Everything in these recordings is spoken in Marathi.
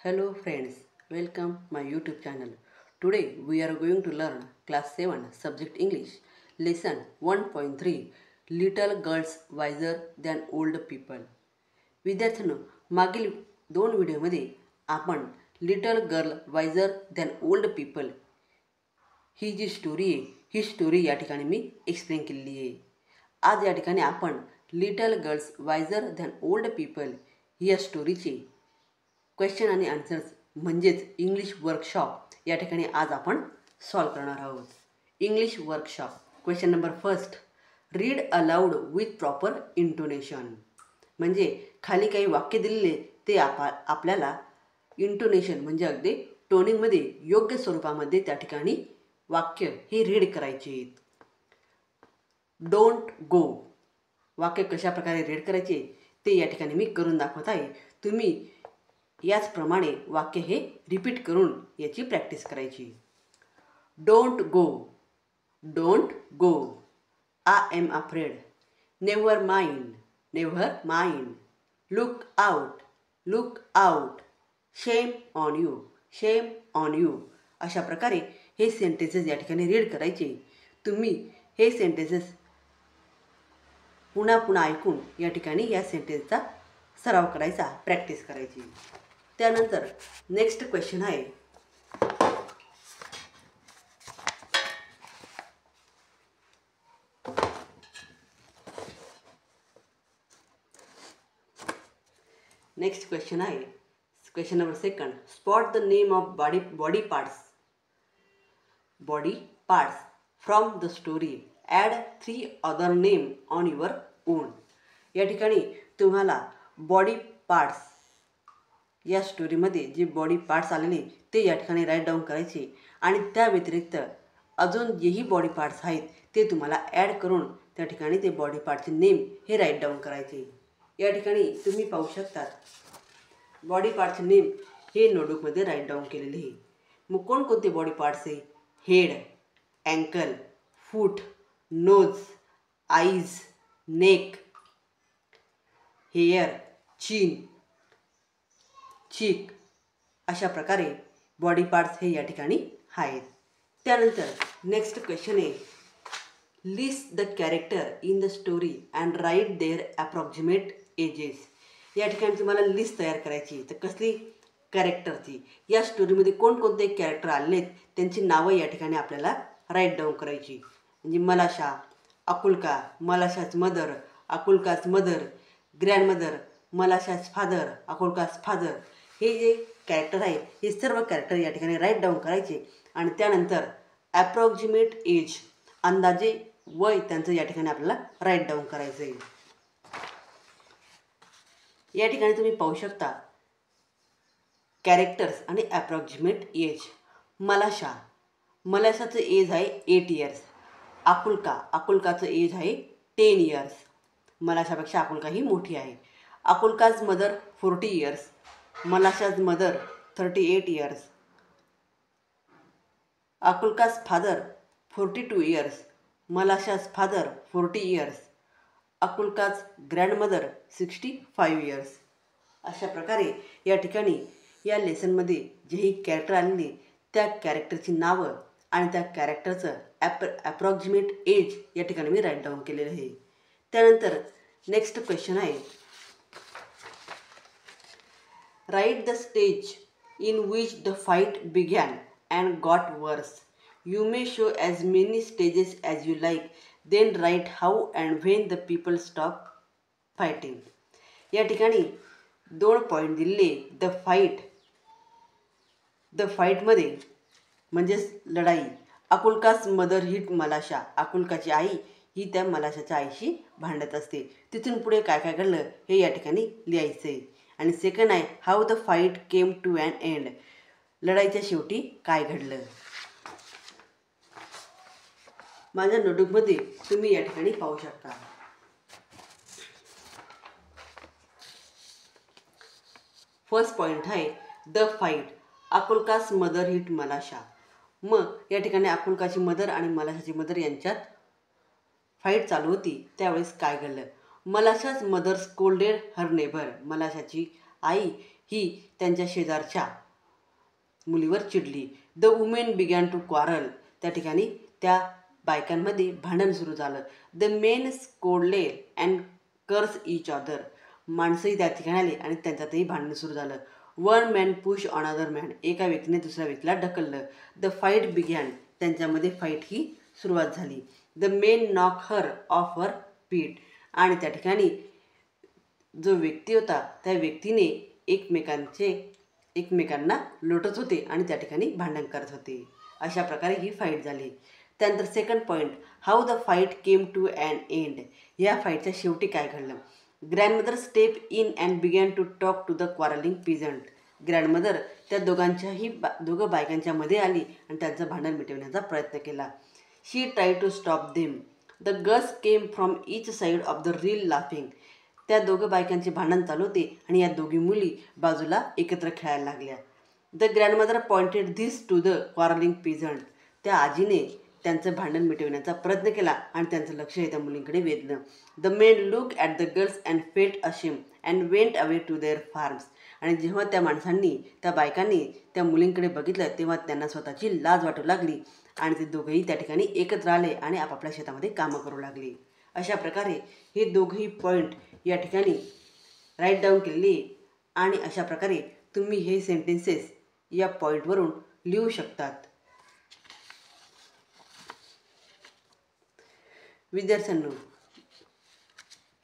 Hello friends, welcome my YouTube channel. Today we are going to learn class 7 subject English lesson 1.3 Little girls wiser than old people. विद्यार्थ्यांनो, मागील दोन व्हिडिओमध्ये आपण little girl wiser than old people ही जी स्टोरी आहे ही स्टोरी या ठिकाणी मी एक्सप्लेन केलेली आहे. आज या ठिकाणी आपण little girls wiser than old people या स्टोरीचे क्वेश्चन आणि आन्सर्स म्हणजेच इंग्लिश वर्कशॉप या ठिकाणी आज आपण सॉल्व करणार आहोत. English workshop question number first, read aloud with proper intonation. म्हणजे खाली काही वाक्य दिलेले ते आपल्याला इंटोनेशन म्हणजे अगदी टोनिंगमध्ये योग्य स्वरूपामध्ये त्या ठिकाणी वाक्य हे रीड करायचे आहेत. डोंट गो वाक्य कशा प्रकारे रीड करायचे ते या ठिकाणी मी करून दाखवत आहे. तुम्ही याचप्रमाणे वाक्य हे रिपीट करून याची प्रॅक्टिस करायची. Don't go, don't go. I am afraid, never mind, never mind. Look out, look out. Shame on you, shame on you. अशा प्रकारे हे सेंटेन्सेस या ठिकाणी रीड करायचे. तुम्ही हे सेंटेन्सेस पुन्हा पुन्हा ऐकून या ठिकाणी या सेंटेन्सचा सराव करायचा, प्रॅक्टिस करायची. त्यानंतर नेक्स्ट क्वेश्चन आहे, question number second. Spot the name of body parts from the story. Add 3 other name on your own. या ठिकाणी तुम्हाला बॉडी पार्ट्स या स्टोरीमध्ये जे बॉडी पार्ट्स आलेले ते या ठिकाणी राईट डाऊन करायचे आणि त्या व्यतिरिक्त अजून जेही बॉडी पार्ट्स आहेत ते तुम्हाला ॲड करून त्या ठिकाणी ते बॉडी पार्टचे नेम हे राईट डाऊन करायचे. या ठिकाणी तुम्ही पाहू शकता बॉडी पार्टचे नेम हे नोटबुकमध्ये राईट डाऊन केलेले आहे. मग कोणकोणते बॉडी पार्ट्स आहे? हेड, अँकल, फूट, नोज, आईज, नेक, हेअर, चीन, चीक. अशा प्रकारे बॉडी पार्ट्स हे या ठिकाणी आहेत. त्यानंतर नेक्स्ट क्वेश्चन आहे, list the character in the story and write their approximate ages. या ठिकाणी तुम्हाला लिस्ट तयार करायची. तर कसली? कॅरेक्टरची. या स्टोरीमध्ये कोणकोणते कॅरेक्टर आले आहेत त्यांची नावं या ठिकाणी आपल्याला राईट डाऊन करायची. म्हणजे मलाशा, अकुल्का, मलाशाच मदर, अकुल्काच मदर, ग्रँडमदर, मलाशाच फादर, अकुल्काच फादर. हे जे कॅरेक्टर आहे हे सर्व कॅरेक्टर या ठिकाणी राईट डाऊन करायचे आणि त्यानंतर ॲप्रॉक्सिमेट एज अंदाजे वय त्यांचं या ठिकाणी आपल्याला राईट डाऊन करायचं आहे. या ठिकाणी तुम्ही पाहू शकता कॅरेक्टर्स आणि ॲप्रॉक्सिमेट एज. मलाशाचं एज आहे 8 इयर्स. अकुल्काचं एज आहे 10 इयर्स. मलाशापेक्षा अकुल्का ही मोठी आहे. Akulka's mother 40 years. Malasha's mother 38 years. Akulka's father 42 years. Malasha's father 40 years. Akulka's grandmother 65 years. अशा प्रकारे या ठिकाणी या लेसनमध्ये जेही कॅरेक्टर आलेले त्या कॅरेक्टरची नावं आणि त्या कॅरेक्टरचं ॲप्रॉक्सिमेट एज या ठिकाणी मी राईट डाऊन केलेलं आहे. त्यानंतर नेक्स्ट क्वेश्चन आहे, write the stage in which the fight began and got worse. You may show as many stages as you like, then write how and when the people stop fighting. या ठिकाणी 2 पॉईंट दिलेले. द फाईटमध्ये म्हणजेच लढाई. अकुल्कास मदर हिट मलाशा. अकुल्काची आई ही त्या मलाशाच्या आईशी भांडत असते. तिथून पुढे काय काय घडलं हे या ठिकाणी लिहायचं आहे. आणि सेकंड आहे, how the fight came to an end. लढाईच्या शेवटी काय घडलं. माझ्या नोटबुकमध्ये तुम्ही या ठिकाणी पाहू शकता. फर्स्ट पॉईंट आहे the fight. Akulka's mother hit Malasha. मग या ठिकाणी अकुल्काची मदर आणि मलाशाची मदर यांच्यात फाईट चालू होती त्यावेळेस काय घडलं. मलाशाच मदर स्कोल्डेड हर नेबर. मलाशाची आई ही त्यांच्या शेजारच्या मुलीवर चिडली. The women began to quarrel. त्या ठिकाणी त्या बायकांमध्ये भांडण सुरू झालं. द मेन स्कोल्डेड अँड कर्स इच अदर. माणसंही त्या ठिकाणी आले आणि त्यांच्यातही भांडण सुरू झालं. One man push another man. एका व्यक्तीने दुसऱ्या व्यक्तीला ढकललं. The fight begin. त्यांच्यामध्ये फाईट ही सुरुवात झाली. The main knock her of her पीठ. आणि त्या ठिकाणी जो व्यक्ती होता त्या व्यक्तीने एकमेकांना लोटत होते आणि त्या ठिकाणी भांडण करत होते. अशा प्रकारे ही फाईट झाली. त्यानंतर second point, how the fight came to an end. या फाईटच्या शेवटी काय घडलं. Grandmother step in and began to talk to the quarrelling peasant. Grandmother त्या दोघं बायकांच्या मध्ये आली आणि त्यांचं भांडण मिटवण्याचा प्रयत्न केला. She try to stop them. The girls came from each side of the rill laughing. त्या दोघं बायकांचे भांडण चालू होते आणि या दोघी मुली बाजूला एकत्र खेळायला लागल्या. The grandmother pointed this to the quarrelling peasant. त्या आजीने त्यांचं भांडण मिटवण्याचा प्रयत्न केला आणि त्यांचं लक्ष त्या मुलींकडे वेधलं. The men look at the girls and felt ashamed and went away to their farms. आणि जेव्हा त्या बायकांनी त्या मुलींकडे बघितलं तेव्हा त्यांना स्वतःची लाज वाटू लागली आणि ते दोघंही त्या ठिकाणी एकत्र आले आणि आपापल्या शेतामध्ये कामं करू लागली. अशा प्रकारे हे दोघंही पॉईंट या ठिकाणी राईट डाऊन केलेली आणि अशा प्रकारे तुम्ही हे सेंटेन्सेस या पॉईंटवरून लिहू शकतात. विद्यार्थ्यांनो,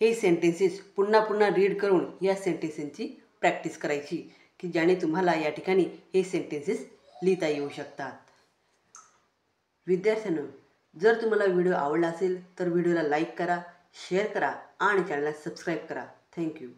हे सेंटेन्सेस पुन्हा रीड करून या सेंटेन्सेसची प्रॅक्टिस करायची की ज्याने तुम्हाला या ठिकाणी हे सेंटेन्सेस लिहिता येऊ शकतात. विद्यार्थ्यांनो, जर तुम्हाला व्हिडिओ आवडला असेल तर व्हिडिओला लाईक करा, शेअर करा आणि चॅनलला सबस्क्राईब करा. थँक्यू.